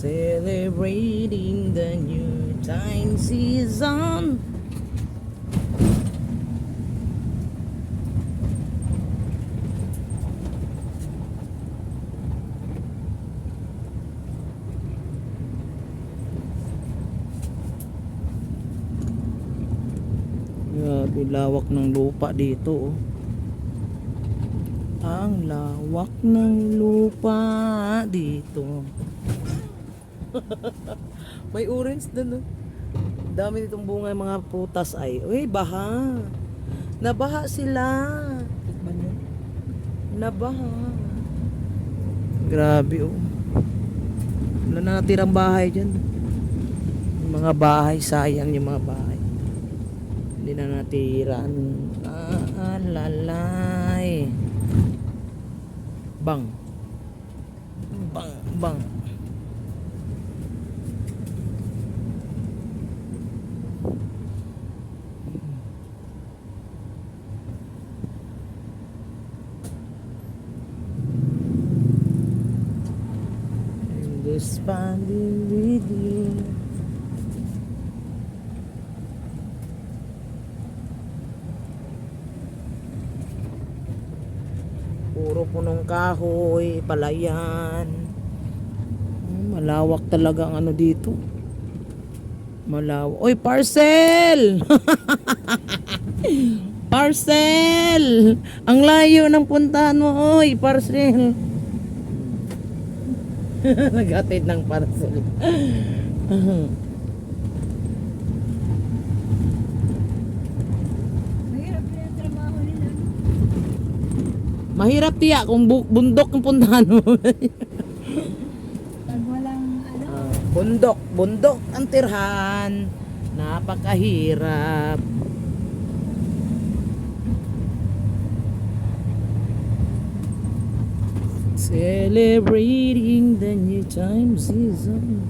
Celebrating the new time season. Grabe, lawak ng lupa dito, oh. Ang lawak ng lupa dito. May orange doon, oh. Dami nitong bunga, mga putas ay. Uy, baha. Nabaha sila. Nabaha. Grabe, oh. Wala na natirang bahay dyan. Yung mga bahay, sayang yung mga bahay. Hindi na natiran. Lalay. Bang. Bang, bang. Responding with you. Puro punong kahoy, palayan. Malawak talaga ang ano dito. Malawak. Oy, parcel! Parcel! Ang layo ng puntahan mo, oy, parcel. Naghatid ng parcel. Mahirap na yung trabaho nila. Mahirap tiya kung bundok ang puntahan mo. Pag walang ano, Bundok ang tirhan. Napakahirap. Celebrating the new time season.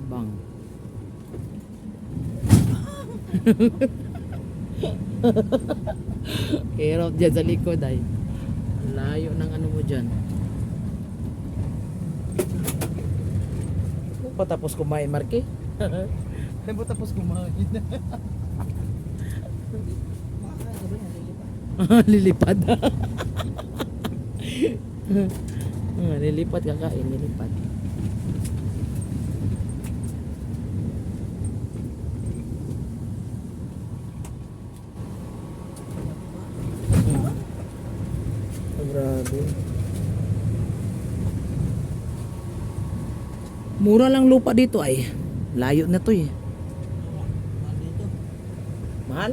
Bang. Hirap dyan sa likod ay. Layo ng ano mo dyan. Patapos kumain, Marky. Patapos kumain. Lilipad. Lilipad kakain, lilipad. Grabe. Mura lang lupa dito ay. Layo na to eh. Mahal?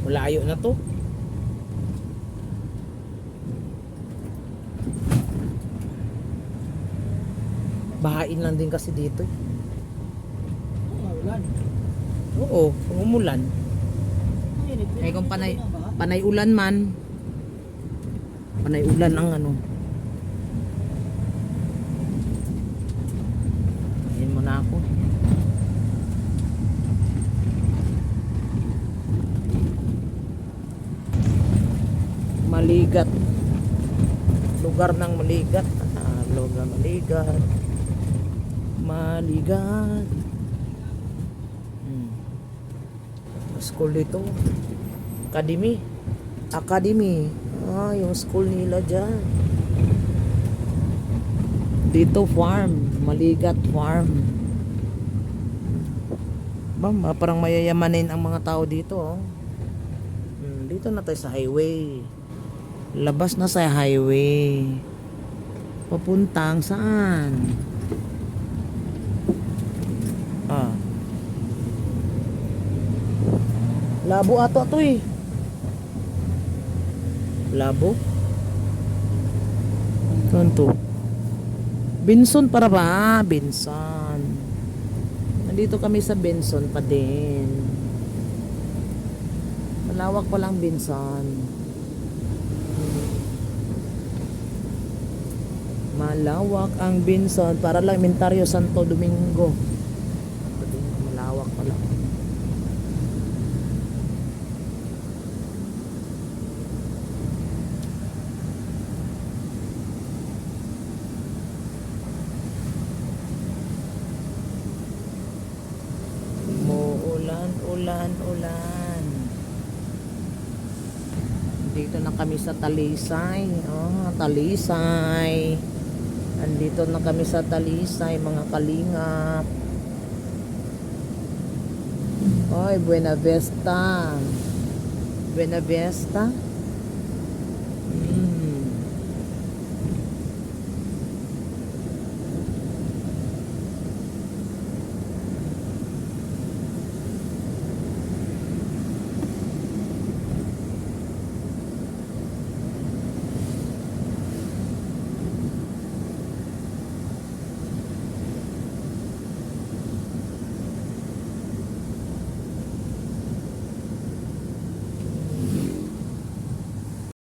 Malayo na to. Bahain lang din kasi dito eh. ulan. Oo, kung umulan. Eh kung panay ulan man. Panay ulan ang ano. Ayan mo na ako. Maligat. Lugar ng Maligat. Lugar Maligat. Maligat. School dito. Academy. Yung school nila dyan. Dito farm. Maligat farm. Parang mayayamanin ang mga tao dito. Oh. Dito na tayo sa highway. Labas na sa highway. Papuntang saan? Labo ato to eh. Labo? Kanto. Benson para ba? Benson. Nandito kami sa Benson pa din. Malawak palang Binsan. Malawak ang Binsan. Para lang Mintario Santo Domingo. Malawak pala. Umuulan, ulan, ulan. Dito na kami sa Talisay. Oh, Talisay. Andito na kami sa Talisay, mga kalingap. Oy, Buena Vista. Buena Vista.